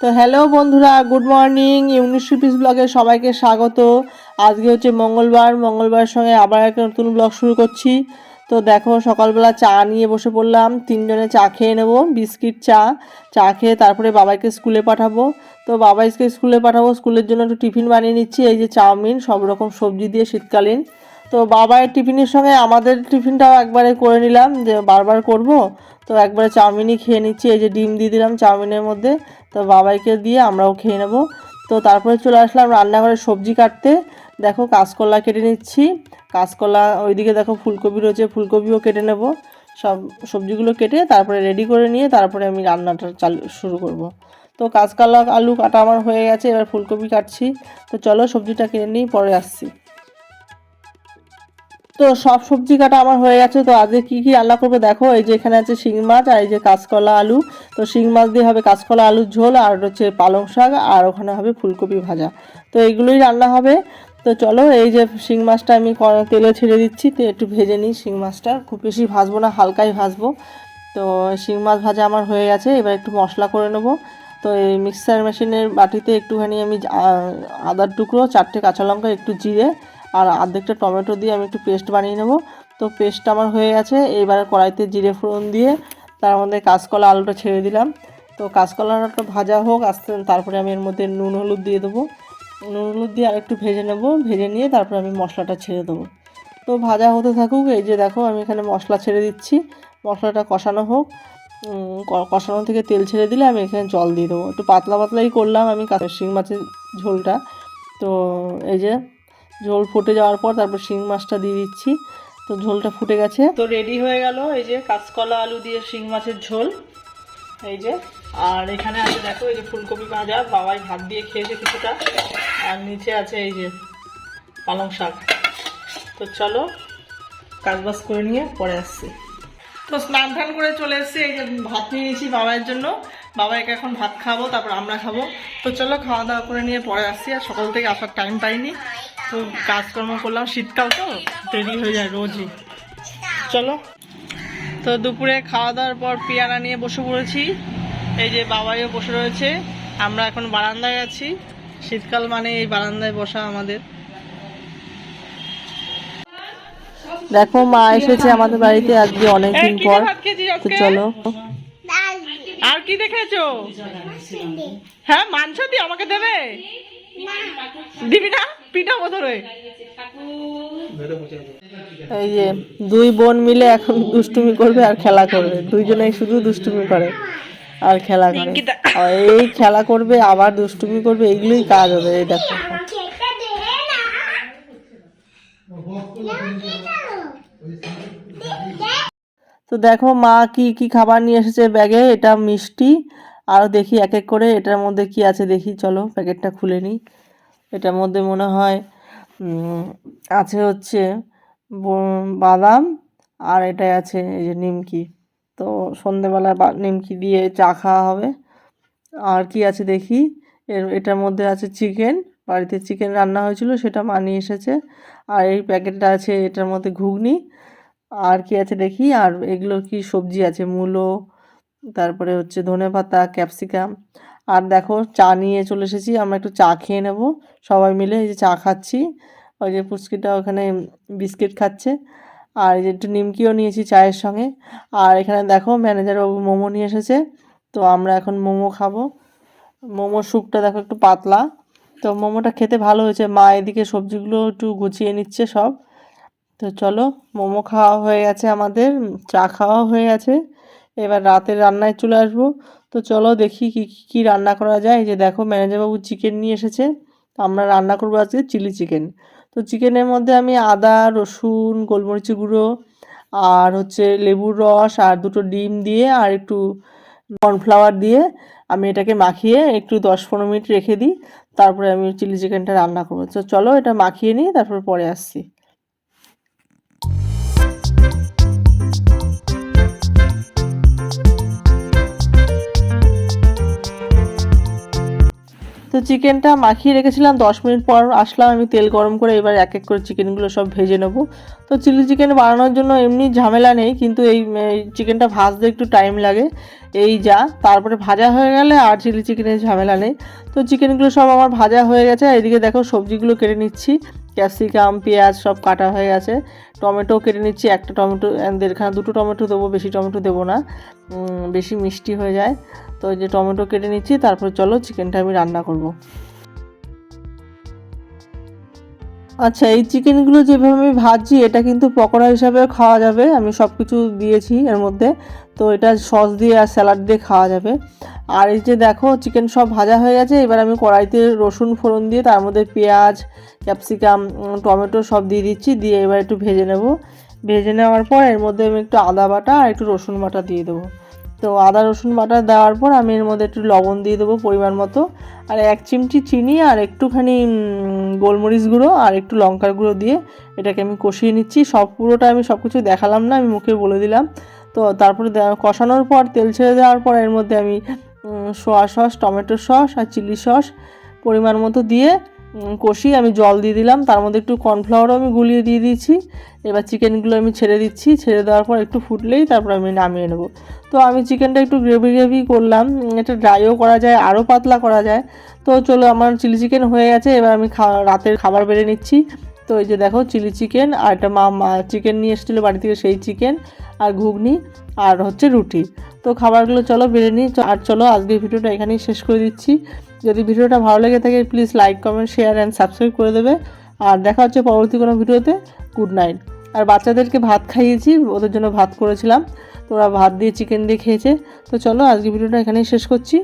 তো হ্যালো বন্ধুরা, good morning. ইউনিশ rupees ব্লগে সবাইকে স্বাগত। আজকে হচ্ছে মঙ্গলবার সঙ্গে আবার একটা নতুন ব্লগ শুরু করছি। তো দেখো, সকালবেলা চা নিয়ে বসে পড়লাম, তিনজনে চা খেয়ে নেবো, বিস্কিট চা খেয়ে তারপরে বাবাইকে স্কুলে পাঠাবো। তো বাবাইকে স্কুলে পাঠাবো, স্কুলের জন্য একটু টিফিন বানিয়ে নিচ্ছি। এই যে চাউমিন, সব রকম সবজি দিয়ে শীতকালীন। তো বাবাইয়ের টিফিনের সঙ্গে আমাদের টিফিনটাও একবারে করে নিলাম, যে বারবার করব। তো একবারে চাউমিনই খেয়ে নিচ্ছি। এই যে ডিম দিয়ে দিলাম চাউমিনের মধ্যে, তো বাবাইকে দিয়ে আমরাও খেয়ে নেব। তো তারপরে চলে আসলাম রান্নাঘরে সবজি কাটতে। দেখো, কাঁচকলা কেটে নিচ্ছি। কাঁচকলা, ওইদিকে দেখো ফুলকপি রয়েছে, ফুলকপিও কেটে নেব। সব সবজিগুলো কেটে তারপরে রেডি করে নিয়ে তারপরে আমি রান্নাটা শুরু করব। তো কাঁচকলা আলু কাটা আমার হয়ে গেছে, এবার ফুলকপি কাটছি। তো চলো সবজিটা কেটে নিই, পরে আসছি। তো সব সবজি কাটা আমার হয়ে গেছে। তো আজকে কি কি রান্না করবে দেখো, এই যে এখানে আছে শিং মাছ আর এই যে কাঁচকলা আলু। তো শিং মাছ দিয়ে হবে কাঁচকলা আলুর ঝোল, আর হচ্ছে পালং শাক, আর ওখানে হবে ফুলকপি ভাজা। তো এইগুলোই রান্না হবে। তো চলো, এই যে শিং মাছটা আমি তেলে ছেড়ে দিচ্ছি, তো একটু ভেজে নিই শিং মাছটা। খুব বেশি ভাজবো না, হালকাই ভাজবো। তো শিং মাছ ভাজা আমার হয়ে গেছে, এবার একটু মশলা করে নেবো। তো এই মিক্সার মেশিনের বাটিতে একটুখানি আমি আদার টুকরো, 4টে কাঁচা লঙ্কা, একটু জিরে আর অর্ধেকটা টমেটো দিয়ে আমি একটু পেস্ট বানিয়ে নেব। তো পেস্টটা আমার হয়ে গেছে। এইবার কড়াইতে জিরে ফোড়ন দিয়ে তার মধ্যে কাঁচকলা আলুটা ছেড়ে দিলাম। তো কাঁচকলাটা ভাজা হোক আস্তে, তারপরে আমি এর মধ্যে নুন হলুদ দিয়ে দেবো। নুন হলুদ দিয়ে আর একটু ভেজে নেব, ভেজে নিয়ে তারপরে আমি মশলাটা ছেড়ে দেবো। তো ভাজা হতে থাকুক। এই যে দেখো, আমি এখানে মশলা ছেড়ে দিচ্ছি, মশলাটা কষানো হোক। কষানো থেকে তেল ছেড়ে দিলে আমি এখানে জল দিয়ে দেবো। একটু পাতলা পাতলাই করলাম আমি শিং মাছের ঝোলটা। তো এই যে ঝোল ফুটে যাওয়ার পর তারপর শিং মাছটা দিয়ে দিচ্ছি। তো ঝোলটা ফুটে গেছে, তো রেডি হয়ে গেল এই যে কাঁচকলা আলু দিয়ে শিং মাছের ঝোল। এই যে, আর এখানে আছে দেখো, এই যে ফুলকপি ভাজা, বাবাই ভাত দিয়ে খেয়েছে কিছুটা, আর নিচে আছে এই যে পালং শাক। তো চলো কাজবাজ করে নিয়ে পরে আসছি। তো স্নান টান করে চলে এসেছি, এই যে ভাত নিয়ে নিয়েছি বাবাইয়ের জন্য। বাবাইকে এখন ভাত খাবো, তারপর আমরা খাবো। তো চলো খাওয়া দাওয়া করে নিয়ে পরে আসছি। আর সকাল থেকে আসার টাইম পাইনি, তো কাজকর্ম করলাম, শীতকাল তো দেরি হয়ে যায় রোজই। চলো, তো দুপুরে খাওয়া দাওয়ার পর পেয়ারা নিয়ে বসে পড়েছি। এই যে বাবাইও বসে রয়েছে, আমরা এখন বারান্দায় আছি। শীতকাল মানে এই বারান্দায় বসা আমাদের। দেখো, মা এসেছে আমাদের বাড়িতে আজকে অনেকদিন পর। তো চলো, আর কি দেখেছো? হ্যাঁ, মাংস দিয়ে আমাকে দেবে? দিবি না? পিঠা বছরে। এই যে দুই বোন মিলে এখন দুষ্টুমি করবে আর খেলা করবে, দুইজনেই শুধু দুষ্টুমি করে আর খেলা করে। এই খেলা করবে আবার দুষ্টুমি করবে, এইগুলোই কাজ হবে। এই দেখো, তো দেখো মা কি কি খাবার নিয়ে এসেছে ব্যাগে। এটা মিষ্টি, আরও দেখি এক এক করে এটার মধ্যে কি আছে দেখি। চলো প্যাকেটটা খুলে নিই। এটার মধ্যে মনে হয় আছে হচ্ছে বাদাম, আর এটাই আছে এই যে নিমকি। তো সন্ধেবেলা নিমকি দিয়ে চা খাওয়া হবে। আর কি আছে দেখি, এটার মধ্যে আছে চিকেন, বাড়িতে চিকেন রান্না হয়েছিল, সেটা মা নিয়ে এসেছে। আর এই প্যাকেটটা আছে, এটার মধ্যে ঘুগনি। আর কি আছে দেখি, আর এগুলো কি সবজি আছে, মূলো, তারপরে হচ্ছে ধনেপাতা, ক্যাপসিকাম। আর দেখো চা নিয়ে চলে এসেছি, আমরা একটু চা খেয়ে নেব সবাই মিলে। এই যে চা খাচ্ছি, ওই যে পুচকিটা ওখানে বিস্কিট খাচ্ছে। আর এই যে একটু নিমকিও নিয়েছি চায়ের সঙ্গে। আর এখানে দেখো ম্যানেজার বাবু মোমো নিয়ে এসেছে, তো আমরা এখন মোমো খাবো। মোমোর স্যুপটা দেখো একটু পাতলা, তো মোমোটা খেতে ভালো হয়েছে। মা এদিকে সবজিগুলো একটু গুছিয়ে নিচ্ছে সব। তো চলো, মোমো খাওয়া হয়ে গেছে আমাদের, চা খাওয়া হয়ে গেছে, এবার রাতের রান্নায় চলে আসবো। তো চলো দেখি কি কি রান্না করা যায়। এই যে দেখো ম্যানেজারবাবু চিকেন নিয়ে এসেছে, তো আমরা রান্না করবো আজকে চিলি চিকেন। তো চিকেনের মধ্যে আমি আদা, রসুন, গোলমরিচের গুঁড়ো, আর হচ্ছে লেবুর রস, আর দুটো ডিম দিয়ে, আর একটু কর্নফ্লাওয়ার দিয়ে আমি এটাকে মাখিয়ে একটু 10-15 মিনিট রেখে দিই। তারপরে আমি চিলি চিকেনটা রান্না করবো। তো চলো এটা মাখিয়ে নিই, তারপর পরে আসছি। তো তো চিকেনটা মাখিয়ে রেখেছিলাম, 10 মিনিট পর আসলাম আমি তেল গরম করে, এবার এক এক করে চিকেনগুলো সব ভেজে নেব। তো চিলি চিকেন বানানোর জন্য এমনি ঝামেলা নেই, কিন্তু এই চিকেনটা ভাজতে একটু টাইম লাগে এই যা। তারপরে ভাজা হয়ে গেলে আর চিলি চিকেনের ঝামেলা নেই। তো চিকেনগুলো সব আমার ভাজা হয়ে গেছে। এদিকে দেখো সবজিগুলো কেটে নিচ্ছি, ক্যাপসিকাম পেঁয়াজ সব কাটা হয়ে গেছে। টমেটো কেটে নিচ্ছি, একটা টমেটো দেড়খানা, দুটো টমেটো দেবো, বেশি টমেটো দেবো না, বেশি মিষ্টি হয়ে যায়। তো এই যে টমেটো কেটে নিচ্ছি, তারপর চলো চিকেনটা আমি রান্না করব। আচ্ছা, এই চিকেনগুলো যেভাবে আমি ভাজছি এটা কিন্তু পকোড়া হিসাবে খাওয়া যাবে, আমি সব কিছু দিয়েছি এর মধ্যে। তো এটা সস দিয়ে আর স্যালাড দিয়ে খাওয়া যাবে। আর এই যে দেখো চিকেন সব ভাজা হয়ে গেছে, এবার আমি কড়াইতে রসুন ফোড়ন দিয়ে তার মধ্যে পেঁয়াজ ক্যাপসিকাম টমেটো সব দিয়ে দিচ্ছি, দিয়ে এবার একটু ভেজে নেব। ভেজে নেওয়ার পর এর মধ্যে আমি একটু আদা বাটা আর একটু রসুন বাটা দিয়ে দেবো। তো আদা রসুন বাটা দেওয়ার পর আমি এর মধ্যে একটু লবণ দিয়ে দেবো পরিমাণ মতো, আর 1 চিমটি চিনি আর একটুখানি গোলমরিচ গুঁড়ো আর একটু লঙ্কার গুঁড়ো দিয়ে এটাকে আমি কষিয়ে নিচ্ছি। পুরোটা আমি সব কিছু দেখালাম না, আমি মুখে বলে দিলাম। তো তারপরে কষানোর পর তেল ছেড়ে দেওয়ার পর এর মধ্যে আমি সোয়া সস টমেটো সস আর চিলি সস পরিমাণ মতো দিয়ে কষিয়ে আমি জল দিয়ে দিলাম, তার মধ্যে একটু কর্নফ্লাওয়ারও আমি গুলিয়ে দিয়ে দিয়েছি। এবার চিকেনগুলো আমি ছেড়ে দিচ্ছি, ছেড়ে দেওয়ার পর একটু ফুটলেই তারপর আমি নামিয়ে নেব। তো আমি চিকেনটা একটু গ্রেভি করলাম, এটা ড্রাইও করা যায় আরও পাতলা করা যায়। তো চলো আমার চিলি চিকেন হয়ে গেছে, এবার আমি রাতের খাবার বেড়ে নিচ্ছি। তো এই যে দেখো চিলি চিকেন আর একটা মা চিকেন নিয়ে এসেছিলো বাড়ি থেকে, সেই চিকেন আর ঘুগনি আর হচ্ছে রুটি। তো খাবারগুলো চলো বেড়ে নিই। আর চলো আজকের ভিডিওটা এখানেই শেষ করে দিচ্ছি। যদি ভিডিওটা ভালো লেগে থাকে please like comment share and subscribe করে দেবে। আর দেখা হচ্ছে পরবর্তী কোনো ভিডিওতে। Good night. আর বাচ্চাদেরকে ভাত খাইয়েছি, ওদের জন্য ভাত করেছিলাম, তো ওরা ভাত দিয়ে চিকেন দিয়ে খেয়েছে। তো চলো আজকের ভিডিওটা এখানেই শেষ করছি।